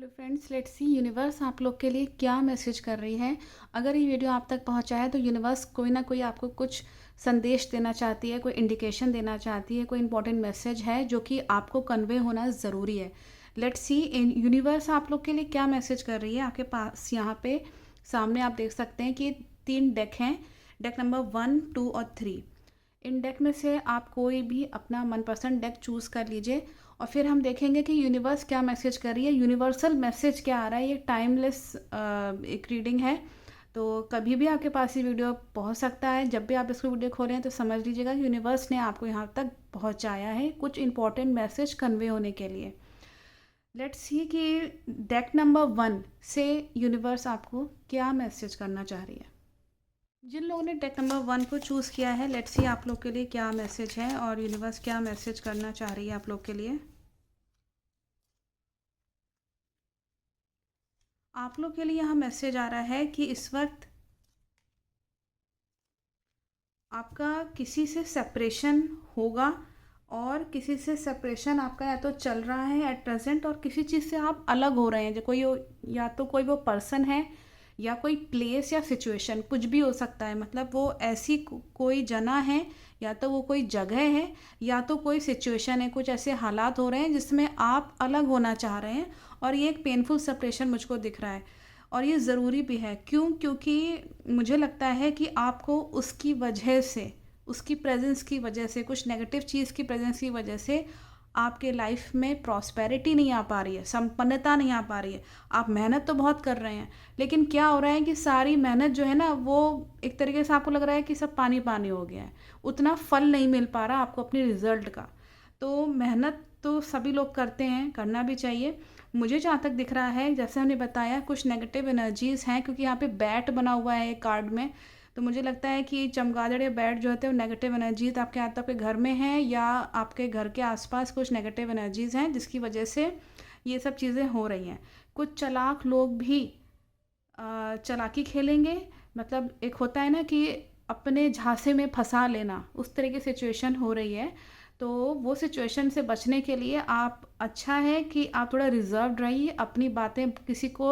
Hello friends, let's see universe आप लोग के लिए क्या मैसेज कर रही है। अगर ये वीडियो आप तक पहुंचा है तो यूनिवर्स कोई ना कोई आपको कुछ संदेश देना चाहती है, कोई इंडिकेशन देना चाहती है, कोई इंपॉर्टेंट मैसेज है जो कि आपको कन्वे होना ज़रूरी है। लेट्स सी इन यूनिवर्स आप लोग के लिए क्या मैसेज कर रही है। आपके पास यहाँ पे सामने आप देख सकते हैं कि 3 डेक हैं। डेक नंबर 1, 2 और 3। इन डेक में से आप कोई भी अपना मनपसंद डेक चूज़ कर लीजिए और फिर हम देखेंगे कि यूनिवर्स क्या मैसेज कर रही है, यूनिवर्सल मैसेज क्या आ रहा है। ये टाइमलेस एक रीडिंग है, तो कभी भी आपके पास ये वीडियो पहुंच सकता है। जब भी आप इसको वीडियो खोलें तो समझ लीजिएगा कि यूनिवर्स ने आपको यहाँ तक पहुँचाया है कुछ इंपॉर्टेंट मैसेज कन्वे होने के लिए। लेट्स सी कि डेक नंबर 1 से यूनिवर्स आपको क्या मैसेज करना चाह रही है। जिन लोगों ने डेक नंबर 1 को चूज़ किया है, लेट्स सी आप लोग के लिए क्या मैसेज है और यूनिवर्स क्या मैसेज करना चाह रही है आप लोग के लिए। आप लोग के लिए यहाँ मैसेज आ रहा है कि इस वक्त आपका किसी से सेपरेशन होगा और किसी से सेपरेशन आपका या तो चल रहा है एट प्रेजेंट और किसी चीज़ से आप अलग हो रहे हैं। जो कोई या तो कोई वो पर्सन है या कोई प्लेस या सिचुएशन, कुछ भी हो सकता है। मतलब वो ऐसी कोई जना है या तो वो कोई जगह है या तो कोई सिचुएशन है। कुछ ऐसे हालात हो रहे हैं जिसमें आप अलग होना चाह रहे हैं और ये एक पेनफुल सेपरेशन मुझको दिख रहा है और ये ज़रूरी भी है। क्यों? क्योंकि मुझे लगता है कि आपको उसकी वजह से, उसकी प्रेजेंस की वजह से, कुछ नेगेटिव चीज़ की प्रेजेंस की वजह से आपके लाइफ में प्रॉस्पेरिटी नहीं आ पा रही है, संपन्नता नहीं आ पा रही है। आप मेहनत तो बहुत कर रहे हैं, लेकिन क्या हो रहा है कि सारी मेहनत जो है ना, वो एक तरीके से आपको लग रहा है कि सब पानी पानी हो गया है। उतना फल नहीं मिल पा रहा आपको अपने रिजल्ट का। तो मेहनत तो सभी लोग करते हैं, करना भी चाहिए। मुझे जहाँ तक दिख रहा है, जैसे हमने बताया, कुछ नेगेटिव एनर्जीज़ हैं क्योंकि यहाँ पे बैट बना हुआ है एक कार्ड में। तो मुझे लगता है कि चमगादड़ या बैट जो होते हैं वो नेगेटिव एनर्जीज आपके या तो आपके घर में हैं या आपके घर के आसपास कुछ नेगेटिव एनर्जीज़ हैं जिसकी वजह से ये सब चीज़ें हो रही हैं। कुछ चालाक लोग भी चालाकी खेलेंगे। मतलब एक होता है ना कि अपने झांसे में फंसा लेना, उस तरह की सिचुएशन हो रही है। तो वो सिचुएशन से बचने के लिए आप, अच्छा है कि आप थोड़ा रिजर्व्ड रहिए, अपनी बातें किसी को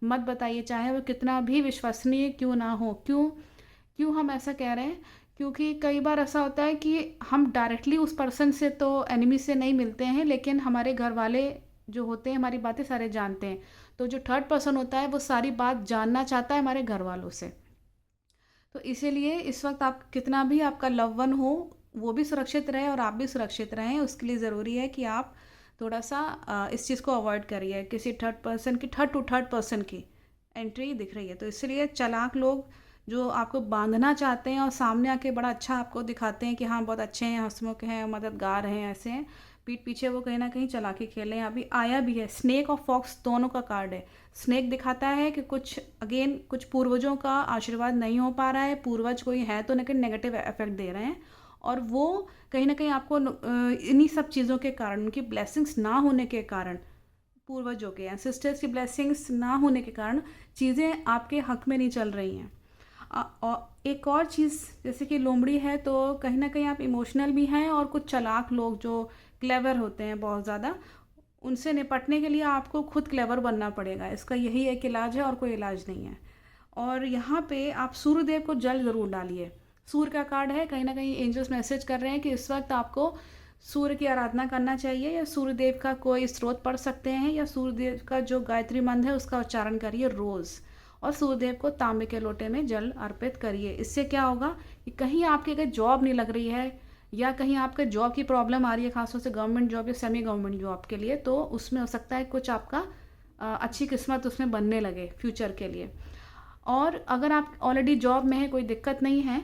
मत बताइए, चाहे वो कितना भी विश्वसनीय क्यों ना हो। क्यों क्यों हम ऐसा कह रहे हैं? क्योंकि कई बार ऐसा होता है कि हम डायरेक्टली उस पर्सन से तो एनिमी से नहीं मिलते हैं, लेकिन हमारे घर वाले जो होते हैं हमारी बातें सारे जानते हैं। तो जो थर्ड पर्सन होता है वो सारी बात जानना चाहता है हमारे घर वालों से। तो इसीलिए इस वक्त आप कितना भी आपका लव वन हो, वो भी सुरक्षित रहे और आप भी सुरक्षित रहें। उसके लिए ज़रूरी है कि आप थोड़ा सा इस चीज़ को अवॉइड करिए, किसी थर्ड पर्सन की, थर्ड पर्सन की एंट्री दिख रही है। तो इसलिए चालाक लोग जो आपको बांधना चाहते हैं और सामने आके बड़ा अच्छा आपको दिखाते हैं कि हाँ बहुत अच्छे हैं, हंसमुख हैं, मददगार हैं, ऐसे हैं, पीठ पीछे वो कहीं ना कहीं चालाकी खेलें। अभी आया भी है, स्नेक और फॉक्स दोनों का कार्ड है। स्नेक दिखाता है कि कुछ अगेन कुछ पूर्वजों का आशीर्वाद नहीं हो पा रहा है, पूर्वज कोई है तो लेकिन नेगेटिव इफेक्ट दे रहे हैं और वो कहीं ना कहीं आपको इन्हीं सब चीज़ों के कारण, उनकी ब्लेसिंग्स ना होने के कारण, पूर्वजों के या सिस्टर्स की ब्लेसिंग्स ना होने के कारण चीज़ें आपके हक में नहीं चल रही हैं। और एक और चीज़, जैसे कि लोमड़ी है तो कहीं ना कहीं आप इमोशनल भी हैं और कुछ चालाक लोग जो क्लेवर होते हैं बहुत ज़्यादा, उनसे निपटने के लिए आपको खुद क्लेवर बनना पड़ेगा। इसका यही एक इलाज है और कोई इलाज नहीं है। और यहाँ पे आप सूर्यदेव को जल ज़रूर डालिए। सूर्य का कार्ड है, कहीं ना कहीं एंजल्स मैसेज कर रहे हैं कि इस वक्त आपको सूर्य की आराधना करना चाहिए, या सूर्यदेव का कोई स्रोत पढ़ सकते हैं, या सूर्यदेव का जो गायत्री मंत्र है उसका उच्चारण करिए रोज़, और सूर्यदेव को तांबे के लोटे में जल अर्पित करिए। इससे क्या होगा कि कहीं आपकी अगर जॉब नहीं लग रही है या कहीं आपके जॉब की प्रॉब्लम आ रही है, खासतौर से गवर्नमेंट जॉब या सेमी गवर्नमेंट जॉब के लिए, तो उसमें हो सकता है कुछ आपका अच्छी किस्मत उसमें बनने लगे फ्यूचर के लिए। और अगर आप ऑलरेडी जॉब में है, कोई दिक्कत नहीं है,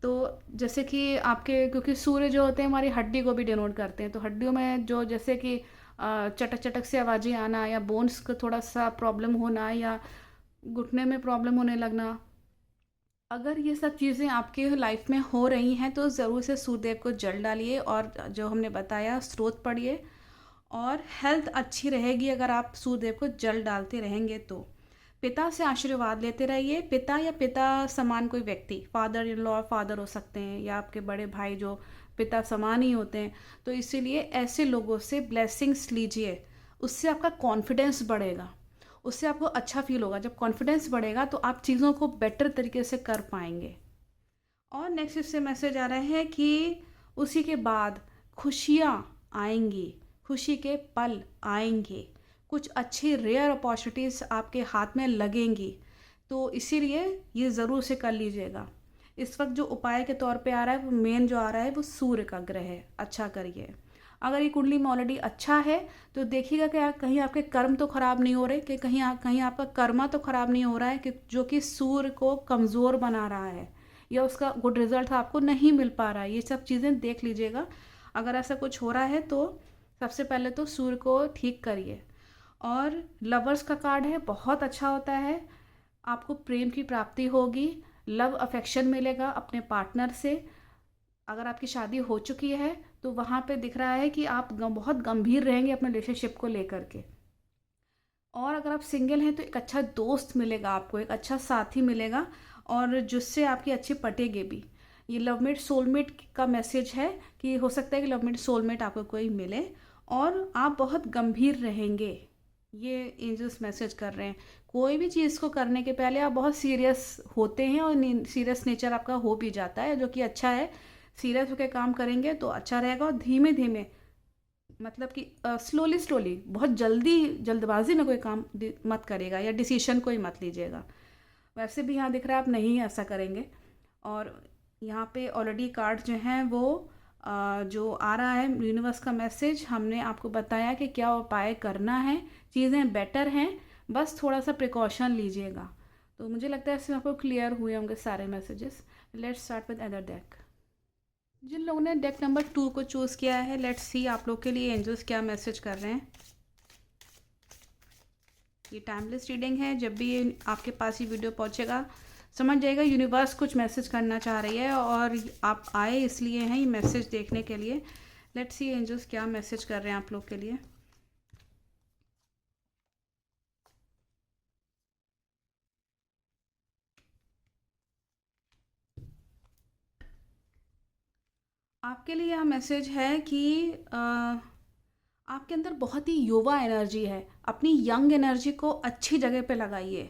तो जैसे कि आपके, क्योंकि सूर्य जो होते हैं हमारी हड्डी को भी डिनोट करते हैं, तो हड्डियों में जो जैसे कि चटक चटक से आवाज़ें आना या बोन्स को थोड़ा सा प्रॉब्लम होना या घुटने में प्रॉब्लम होने लगना, अगर ये सब चीज़ें आपके लाइफ में हो रही हैं तो ज़रूर से सूर्यदेव को जल डालिए और जो हमने बताया स्रोत पढ़िए, और हेल्थ अच्छी रहेगी अगर आप सूर्यदेव को जल डालते रहेंगे तो। पिता से आशीर्वाद लेते रहिए। पिता या पिता समान कोई व्यक्ति, फादर इन लॉ, फादर हो सकते हैं या आपके बड़े भाई जो पिता समान ही होते हैं, तो इसीलिए ऐसे लोगों से ब्लेसिंग्स लीजिए, उससे आपका कॉन्फिडेंस बढ़ेगा। उससे आपको अच्छा फील होगा। जब कॉन्फिडेंस बढ़ेगा तो आप चीज़ों को बेटर तरीके से कर पाएंगे। और नेक्स्ट इससे मैसेज आ रहा है कि उसी के बाद खुशियाँ आएंगी, खुशी के पल आएंगे, कुछ अच्छी रेयर अपॉर्चुनिटीज़ आपके हाथ में लगेंगी। तो इसीलिए ये ज़रूर से कर लीजिएगा। इस वक्त जो उपाय के तौर पे आ रहा है, वो मेन जो आ रहा है वो सूर्य का ग्रह है, अच्छा करिए। अगर ये कुंडली में ऑलरेडी अच्छा है तो देखिएगा कि कहीं आपके कर्म तो ख़राब नहीं हो रहे, कि कहीं आपका कर्मा तो ख़राब नहीं हो रहा है, कि जो कि सूर्य को कमज़ोर बना रहा है या उसका गुड रिजल्ट आपको नहीं मिल पा रहा है। ये सब चीज़ें देख लीजिएगा। अगर ऐसा कुछ हो रहा है तो सबसे पहले तो सूर्य को ठीक करिए। और लवर्स का कार्ड है, बहुत अच्छा होता है। आपको प्रेम की प्राप्ति होगी, लव अफेक्शन मिलेगा अपने पार्टनर से। अगर आपकी शादी हो चुकी है तो वहाँ पे दिख रहा है कि आप बहुत गंभीर रहेंगे अपने रिलेशनशिप को लेकर के। और अगर आप सिंगल हैं तो एक अच्छा दोस्त मिलेगा आपको, एक अच्छा साथी मिलेगा और जिससे आपकी अच्छी पटेगी भी। ये लवमेट सोलमेट का मैसेज है कि हो सकता है कि लवमेट सोलमेट आपको कोई मिले और आप बहुत गंभीर रहेंगे। ये एंजल्स मैसेज कर रहे हैं। कोई भी चीज़ को करने के पहले आप बहुत सीरियस होते हैं और सीरियस नेचर आपका हो भी जाता है, जो कि अच्छा है। सीरियस होकर काम करेंगे तो अच्छा रहेगा। और धीमे धीमे, मतलब कि स्लोली स्लोली, बहुत जल्दी जल्दबाजी में कोई काम मत करेगा या डिसीशन कोई मत लीजिएगा। वैसे भी यहाँ दिख रहा है आप नहीं ऐसा करेंगे। और यहाँ पे ऑलरेडी कार्ड जो हैं वो जो आ रहा है यूनिवर्स का मैसेज, हमने आपको बताया कि क्या उपाय करना है। चीज़ें बेटर हैं, बस थोड़ा सा प्रिकॉशन लीजिएगा। तो मुझे लगता है इसमें आपको क्लियर हुए होंगे सारे messages. Let's start with other deck. जिन लोगों ने डेक नंबर 2 को चूज़ किया है, लेट्स सी आप लोग के लिए एंजल्स क्या मैसेज कर रहे हैं। ये टाइमलेस रीडिंग है। जब भी ये आपके पास ये वीडियो पहुंचेगा समझ जाइएगा यूनिवर्स कुछ मैसेज करना चाह रही है और आप आए इसलिए हैं ये मैसेज देखने के लिए। लेट्स सी एंजल्स क्या मैसेज कर रहे हैं आप लोग के लिए। आपके लिए यह मैसेज है कि आपके अंदर बहुत ही युवा एनर्जी है। अपनी यंग एनर्जी को अच्छी जगह पे लगाइए।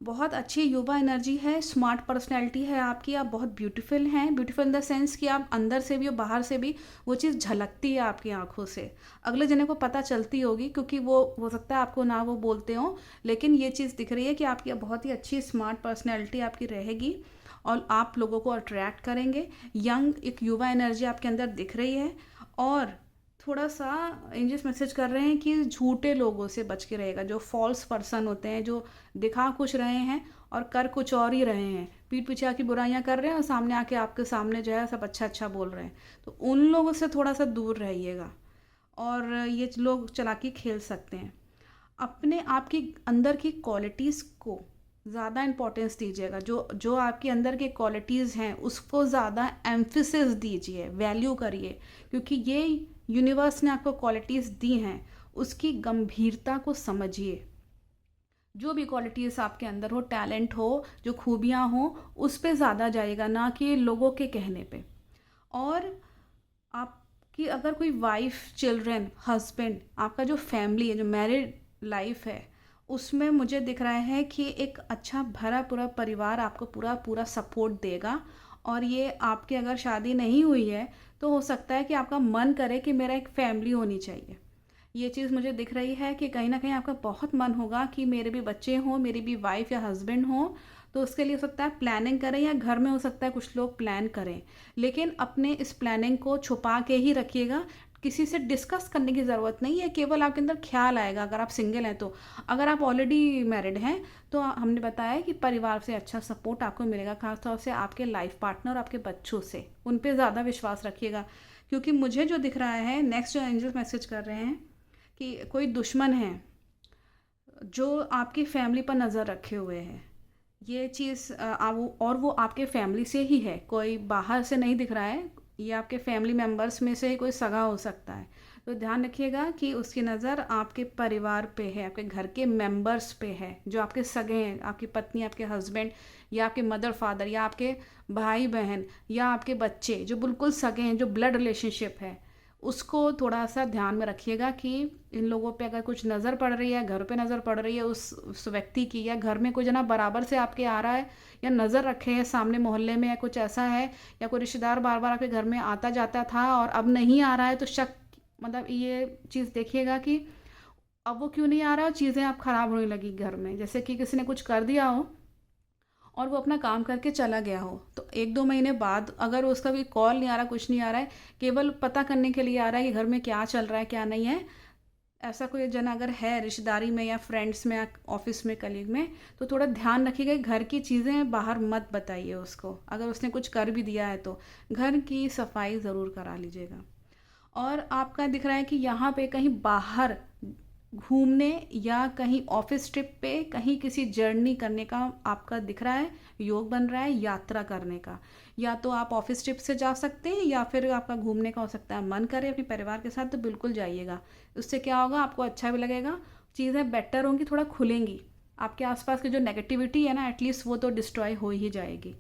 बहुत अच्छी युवा एनर्जी है, स्मार्ट पर्सनैलिटी है आपकी। आप बहुत ब्यूटीफुल हैं, ब्यूटीफुल इन द सेंस कि आप अंदर से भी और बाहर से भी वो चीज़ झलकती है आपकी आंखों से। अगले जने को पता चलती होगी, क्योंकि वो हो सकता है आपको ना वो बोलते हों, लेकिन ये चीज़ दिख रही है कि आपकी बहुत ही अच्छी स्मार्ट पर्सनैलिटी आपकी रहेगी और आप लोगों को अट्रैक्ट करेंगे। यंग एक युवा एनर्जी आपके अंदर दिख रही है। और थोड़ा सा एंजल्स मैसेज कर रहे हैं कि झूठे लोगों से बच के रहेगा, जो फॉल्स पर्सन होते हैं, जो दिखा कुछ रहे हैं और कर कुछ और ही रहे हैं, पीठ पीछे आके बुराइयां कर रहे हैं और सामने आके आपके सामने जो है सब अच्छा अच्छा बोल रहे हैं। तो उन लोगों से थोड़ा सा दूर रहिएगा। और ये लोग चालाकी खेल सकते हैं। अपने आप की अंदर की क्वालिटीज़ को ज़्यादा इम्पोर्टेंस दीजिएगा। जो जो आपके अंदर के क्वालिटीज़ हैं उसको ज़्यादा एम्फिसिस दीजिए, वैल्यू करिए। क्योंकि ये यूनिवर्स ने आपको क्वालिटीज़ दी हैं, उसकी गंभीरता को समझिए। जो भी क्वालिटीज़ आपके अंदर हो, टैलेंट हो, जो खूबियाँ हो, उस पे ज़्यादा जाएगा, ना कि लोगों के कहने पे। और आपकी अगर कोई वाइफ, चिल्ड्रन, हस्बैंड, आपका जो फैमिली है, जो मैरिड लाइफ है, उसमें मुझे दिख रहा है कि एक अच्छा भरा पूरा परिवार आपको पूरा पूरा सपोर्ट देगा। और ये आपकी अगर शादी नहीं हुई है तो हो सकता है कि आपका मन करे कि मेरा एक फैमिली होनी चाहिए। ये चीज़ मुझे दिख रही है कि कहीं ना कहीं आपका बहुत मन होगा कि मेरे भी बच्चे हों, मेरी भी वाइफ या हस्बैंड हों। तो उसके लिए हो सकता है प्लानिंग करें, या घर में हो सकता है कुछ लोग प्लान करें। लेकिन अपने इस प्लानिंग को छुपा के ही रखिएगा। किसी से डिस्कस करने की ज़रूरत नहीं है, केवल आपके अंदर ख्याल आएगा अगर आप सिंगल हैं तो। अगर आप ऑलरेडी मैरिड हैं तो हमने बताया कि परिवार से अच्छा सपोर्ट आपको मिलेगा, खासतौर से आपके लाइफ पार्टनर और आपके बच्चों से। उन पे ज़्यादा विश्वास रखिएगा। क्योंकि मुझे जो दिख रहा है, नेक्स्ट जो एंजल मैसेज कर रहे हैं कि कोई दुश्मन है जो आपकी फैमिली पर नज़र रखे हुए है। ये चीज़ और वो आपके फैमिली से ही है, कोई बाहर से नहीं दिख रहा है। ये आपके फैमिली मेम्बर्स में से ही कोई सगा हो सकता है। तो ध्यान रखिएगा कि उसकी नज़र आपके परिवार पे है, आपके घर के मेंबर्स पे है, जो आपके सगे हैं, आपकी पत्नी, आपके हस्बैंड, या आपके मदर फादर, या आपके भाई बहन, या आपके बच्चे जो बिल्कुल सगे हैं, जो ब्लड रिलेशनशिप है, उसको थोड़ा सा ध्यान में रखिएगा कि इन लोगों पे अगर कुछ नज़र पड़ रही है, घर पे नज़र पड़ रही है उस व्यक्ति की, या घर में कोई जना बराबर से आपके आ रहा है, या नज़र रखे है सामने मोहल्ले में, या कुछ ऐसा है, या कोई रिश्तेदार बार बार आपके घर में आता जाता था और अब नहीं आ रहा है, तो शक, मतलब ये चीज़ देखिएगा कि अब वो क्यों नहीं आ रहा है, और चीज़ें अब ख़राब होने लगी घर में, जैसे कि किसी ने कुछ कर दिया हो और वो अपना काम करके चला गया हो, तो 1-2 महीने बाद अगर उसका कोई कॉल नहीं आ रहा, कुछ नहीं आ रहा है, केवल पता करने के लिए आ रहा है कि घर में क्या चल रहा है क्या नहीं है, ऐसा कोई जन अगर है रिश्तेदारी में या फ्रेंड्स में या ऑफिस में, कलीग में, तो थोड़ा ध्यान रखिएगा कि घर की चीज़ें बाहर मत बताइए उसको। अगर उसने कुछ कर भी दिया है तो घर की सफाई ज़रूर करा लीजिएगा। और आपका दिख रहा है कि यहाँ पे कहीं बाहर घूमने या कहीं ऑफिस ट्रिप पे कहीं किसी जर्नी करने का आपका दिख रहा है, योग बन रहा है यात्रा करने का। या तो आप ऑफिस ट्रिप से जा सकते हैं या फिर आपका घूमने का हो सकता है। मन करे अपने परिवार के साथ तो बिल्कुल जाइएगा। उससे क्या होगा, आपको अच्छा भी लगेगा, चीज़ें बेटर होंगी, थोड़ा खुलेंगी, आपके आसपास की जो नेगेटिविटी है ना, एटलीस्ट वो तो डिस्ट्रॉय हो ही जाएगी।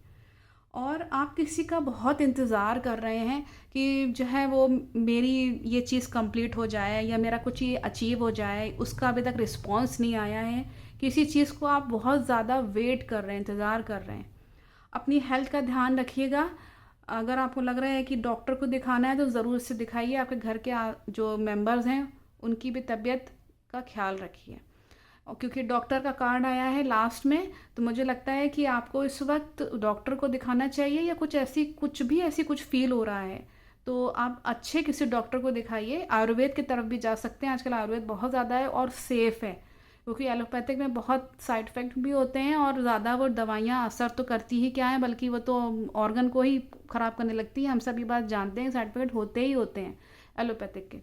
और आप किसी का बहुत इंतज़ार कर रहे हैं कि जो है वो मेरी ये चीज़ कंप्लीट हो जाए या मेरा कुछ ये अचीव हो जाए, उसका अभी तक रिस्पॉन्स नहीं आया है, किसी चीज़ को आप बहुत ज़्यादा वेट कर रहे हैं, इंतज़ार कर रहे हैं। अपनी हेल्थ का ध्यान रखिएगा। अगर आपको लग रहा है कि डॉक्टर को दिखाना है तो ज़रूर से दिखाइए। आपके घर के जो मेंबर्स हैं उनकी भी तबीयत का ख्याल रखिए। और क्योंकि डॉक्टर का कार्ड आया है लास्ट में, तो मुझे लगता है कि आपको इस वक्त डॉक्टर को दिखाना चाहिए, या कुछ कुछ फील हो रहा है तो आप अच्छे किसी डॉक्टर को दिखाइए। आयुर्वेद की तरफ भी जा सकते हैं, आजकल आयुर्वेद बहुत ज़्यादा है और सेफ़ है, क्योंकि एलोपैथिक में बहुत साइड इफ़ेक्ट भी होते हैं और ज़्यादा वो दवाइयाँ असर तो करती ही क्या है, बल्कि वो तो ऑर्गन को ही ख़राब करने लगती हैं। हम सभी बात जानते हैं, साइड इफ़ेक्ट होते ही होते हैं एलोपैथिक के।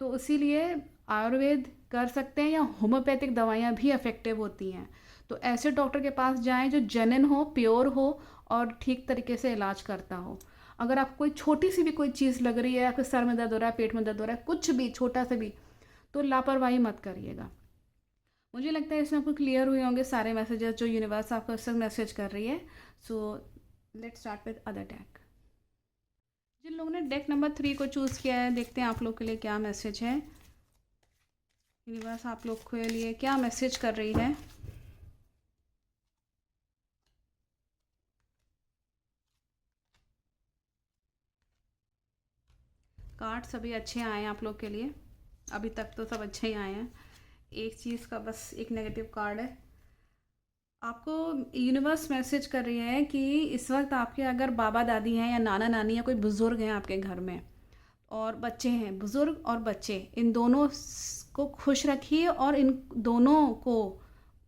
तो इसीलिए आयुर्वेद कर सकते हैं, या होम्योपैथिक दवाइयाँ भी इफ़ेक्टिव होती हैं। तो ऐसे डॉक्टर के पास जाएं जो जेन्युइन हो, प्योर हो और ठीक तरीके से इलाज करता हो। अगर आपको कोई छोटी सी भी कोई चीज़ लग रही है, आपके सर में दर्द हो रहा है, पेट में दर्द हो रहा है, कुछ भी छोटा सा भी, तो लापरवाही मत करिएगा। मुझे लगता है इसमें आपको क्लियर हुए होंगे सारे मैसेजेस जो यूनिवर्स आपको इस वक्त मैसेज कर रही है। So let's start with other deck. जिन लोगों ने डेक नंबर 3 को चूज़ किया है, देखते हैं आप लोग के लिए क्या मैसेज है। यूनिवर्स आप लोग के लिए क्या मैसेज कर रही है। कार्ड सभी अच्छे आए हैं आप लोग के लिए, अभी तक तो सब अच्छे ही आए हैं। एक चीज़ का बस एक नेगेटिव कार्ड है। आपको यूनिवर्स मैसेज कर रही है कि इस वक्त आपके अगर बाबा दादी हैं या नाना नानी या कोई बुज़ुर्ग हैं आपके घर में, और बच्चे हैं, बुज़ुर्ग और बच्चे, इन दोनों को खुश रखिए और इन दोनों को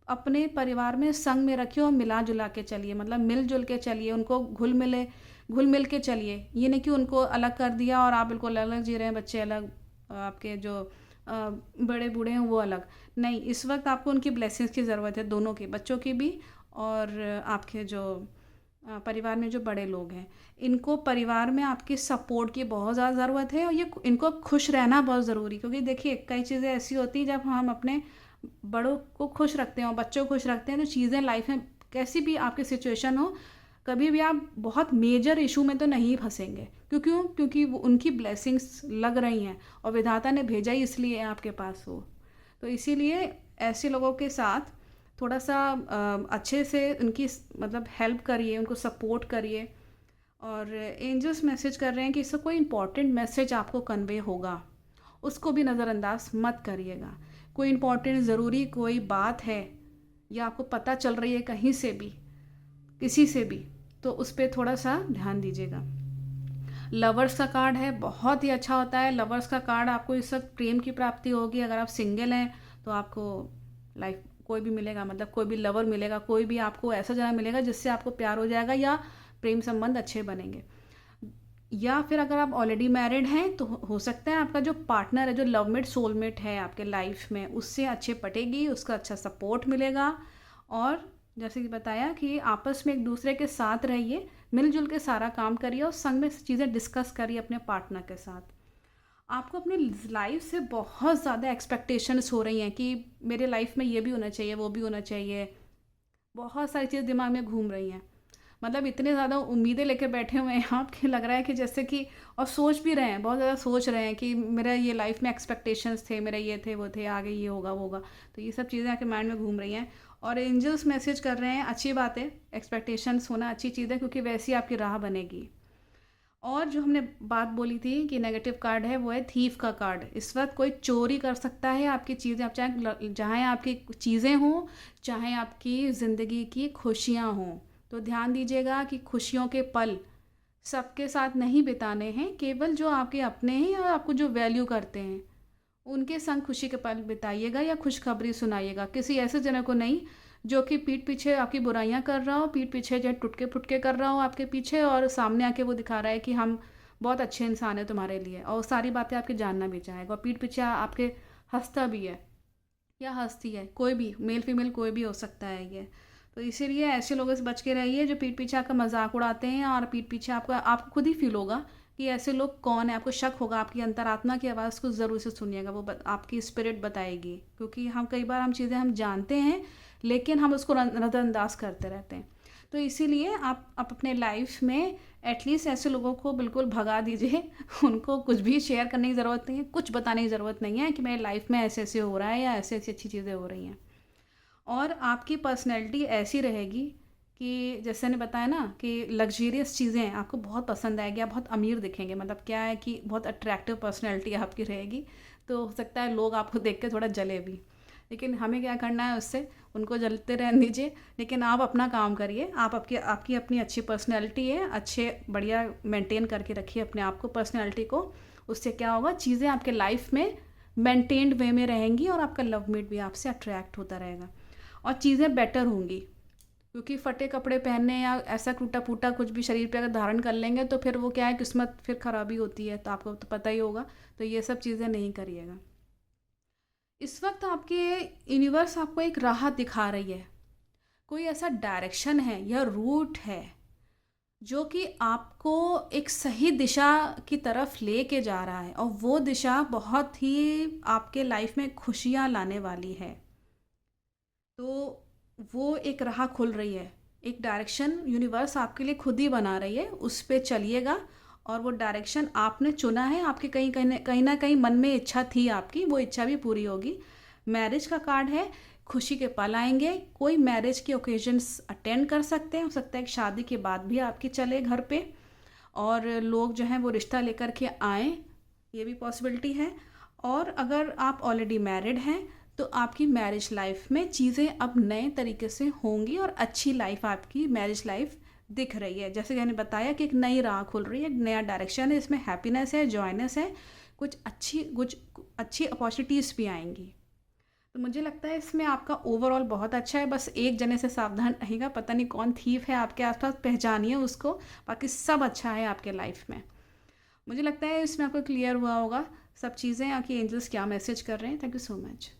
अपने परिवार में संग में रखिए और मिला जुला के चलिए, मतलब मिलजुल के चलिए, उनको घुल मिल के चलिए। ये नहीं कि उनको अलग कर दिया और आप बिल्कुल अलग जी रहे हैं, बच्चे अलग, आपके जो बड़े बूढ़े हैं वो अलग। नहीं, इस वक्त आपको उनकी ब्लेसिंग्स की ज़रूरत है, दोनों की, बच्चों की भी और आपके जो परिवार में जो बड़े लोग हैं, इनको परिवार में आपकी सपोर्ट की बहुत ज़्यादा ज़रूरत है, और ये इनको खुश रहना बहुत ज़रूरी, क्योंकि देखिए कई चीज़ें ऐसी होती हैं जब हम अपने बड़ों को खुश रखते हैं और बच्चों को खुश रखते हैं, तो चीज़ें लाइफ में कैसी भी आपकी सिचुएशन हो, कभी भी आप बहुत मेजर इशू में तो नहीं फंसेंगे। क्योंकि वो उनकी ब्लेसिंग्स लग रही हैं और विधाता ने भेजा ही इसलिए आपके पास हो। तो इसीलिए ऐसे लोगों के साथ थोड़ा सा अच्छे से उनकी मतलब हेल्प करिए, उनको सपोर्ट करिए। और एंजल्स मैसेज कर रहे हैं कि इससे कोई इंपॉर्टेंट मैसेज आपको कन्वे होगा, उसको भी नज़रअंदाज मत करिएगा। कोई इंपॉर्टेंट ज़रूरी कोई बात है या आपको पता चल रही है कहीं से भी, किसी से भी, तो उस पर थोड़ा सा ध्यान दीजिएगा। लवर्स का कार्ड है, बहुत ही अच्छा होता है लवर्स का कार्ड। आपको इस वक्त प्रेम की प्राप्ति होगी। अगर आप सिंगल हैं तो आपको लाइफ कोई भी मिलेगा, मतलब कोई भी लवर मिलेगा, कोई भी आपको ऐसा जना मिलेगा जिससे आपको प्यार हो जाएगा या प्रेम संबंध अच्छे बनेंगे। या फिर अगर आप ऑलरेडी मैरिड हैं तो हो सकता है आपका जो पार्टनर है, जो लवमेट सोलमेट है आपके लाइफ में, उससे अच्छे पटेगी, उसका अच्छा सपोर्ट मिलेगा। और जैसे कि बताया कि आपस में एक दूसरे के साथ रहिए, मिलजुल के सारा काम करिए और संग में चीज़ें डिस्कस करिए अपने पार्टनर के साथ। आपको अपनी लाइफ से बहुत ज़्यादा एक्सपेक्टेशंस हो रही हैं कि मेरे लाइफ में ये भी होना चाहिए, वो भी होना चाहिए, बहुत सारी चीज़ें दिमाग में घूम रही हैं। मतलब इतने ज़्यादा उम्मीदें लेके बैठे हुए हैं आप कि लग रहा है कि जैसे कि, और सोच भी रहे हैं, बहुत ज़्यादा सोच रहे हैं कि मेरा ये लाइफ में एक्सपेक्टेशंस थे, मेरा ये थे वो थे, आगे ये होगा वो होगा। तो ये सब चीज़ें आपके माइंड में घूम रही हैं और एंजल्स मैसेज कर रहे हैं, अच्छी बात है, एक्सपेक्टेशंस होना अच्छी चीज़ है क्योंकि वैसी आपकी राह बनेगी। और जो हमने बात बोली थी कि नेगेटिव कार्ड है, वो है थीफ का कार्ड। इस वक्त कोई चोरी कर सकता है आपकी चीज़ें, आप चाहे आपकी चीज़ें हों, चाहे आपकी ज़िंदगी की खुशियाँ हों। तो ध्यान दीजिएगा कि खुशियों के पल सबके साथ नहीं बिताने हैं, केवल जो आपके अपने हैं और आपको जो वैल्यू करते हैं उनके संग खुशी के पल बिताइएगा या खुशखबरी सुनाइएगा। किसी ऐसे जने को नहीं जो कि पीठ पीछे आपकी बुराइयां कर रहा हो, पीठ पीछे जो है टुटके फुटके कर रहा हो आपके पीछे, और सामने आके वो दिखा रहा है कि हम बहुत अच्छे इंसान हैं तुम्हारे लिए, और सारी बातें आपके जानना भी चाहेगा और पीठ पीछे आपके हंसता भी है या हंसती है, कोई भी मेल फीमेल कोई भी हो सकता है ये। तो इसीलिए ऐसे लोगों से बच के रहिए जो पीठ पीछे आपका मजाक उड़ाते हैं, और पीठ पीछे आपका, आपको खुद ही फील होगा कि ऐसे लोग कौन है, आपको शक होगा, आपकी अंतरात्मा की आवाज़ को ज़रूर से सुनिएगा, वो आपकी स्पिरिट बताएगी। क्योंकि हम कई बार हम चीज़ें हम जानते हैं लेकिन हम उसको नज़रअंदाज करते रहते हैं। तो इसीलिए आप अपने लाइफ में एटलीस्ट ऐसे लोगों को बिल्कुल भगा दीजिए उनको कुछ भी शेयर करने की ज़रूरत नहीं है, कुछ बताने की ज़रूरत नहीं है कि मेरे लाइफ में ऐसे ऐसे हो रहा है या ऐसे ऐसी अच्छी चीज़ें हो रही हैं। और आपकी पर्सनैलिटी ऐसी रहेगी कि जैसे मैंने बताया ना कि लग्जरियस चीज़ें आपको बहुत पसंद आएगी, आप बहुत अमीर दिखेंगे, मतलब क्या है कि बहुत अट्रैक्टिव पर्सनैलिटी आपकी रहेगी। तो हो सकता है लोग आपको देख के थोड़ा जले भी, लेकिन हमें क्या करना है उससे, उनको जलते रहने दीजिए, लेकिन आप अपना काम करिए। आप आपकी आपकी अपनी अच्छी पर्सनैलिटी है, अच्छे बढ़िया मेंटेन करके रखिए अपने आप को, पर्सनैलिटी को। उससे क्या होगा, चीज़ें आपके लाइफ में मेंटेन्ड वे में रहेंगी और आपका लव मेट भी आपसे अट्रैक्ट होता रहेगा और चीज़ें बेटर होंगी। क्योंकि फटे कपड़े पहनने या ऐसा टूटा फूटा कुछ भी शरीर पे अगर धारण कर लेंगे तो फिर वो क्या है, किस्मत फिर खराबी होती है, तो आपको तो पता ही होगा। तो ये सब चीज़ें नहीं करिएगा। इस वक्त आपके यूनिवर्स आपको एक राह दिखा रही है, कोई ऐसा डायरेक्शन है या रूट है जो कि आपको एक सही दिशा की तरफ लेके जा रहा है, और वो दिशा बहुत ही आपके लाइफ में खुशियाँ लाने वाली है। तो वो एक राह खुल रही है, एक डायरेक्शन यूनिवर्स आपके लिए खुद ही बना रही है, उस पे चलिएगा। और वो डायरेक्शन आपने चुना है, आपके कहीं ना कहीं मन में इच्छा थी आपकी, वो इच्छा भी पूरी होगी। मैरिज का कार्ड है, खुशी के पल आएंगे, कोई मैरिज के ओकेजन्स अटेंड कर सकते हैं, हो सकता है कि शादी के बाद भी आपकी चले घर पे और लोग जो हैं वो रिश्ता लेकर के आएँ, ये भी पॉसिबिलिटी है। और अगर आप ऑलरेडी मैरिड हैं तो आपकी मैरिज लाइफ में चीज़ें अब नए तरीके से होंगी और अच्छी लाइफ आपकी मैरिज लाइफ दिख रही है। जैसे मैंने बताया कि एक नई राह खुल रही है, एक नया डायरेक्शन है, इसमें हैप्पीनेस है, जॉयनेस है, कुछ अच्छी अपॉर्चुनिटीज़ भी आएंगी। तो मुझे लगता है इसमें आपका ओवरऑल बहुत अच्छा है। बस एक जने से सावधान रहिएगा, पता नहीं कौन थीफ है आपके आसपास, पहचानिए उसको, बाकी सब अच्छा है आपके लाइफ में। मुझे लगता है इसमें आपको क्लियर हुआ होगा सब चीज़ें, आपकी एंजल्स क्या मैसेज कर रहे हैं। Thank you so much.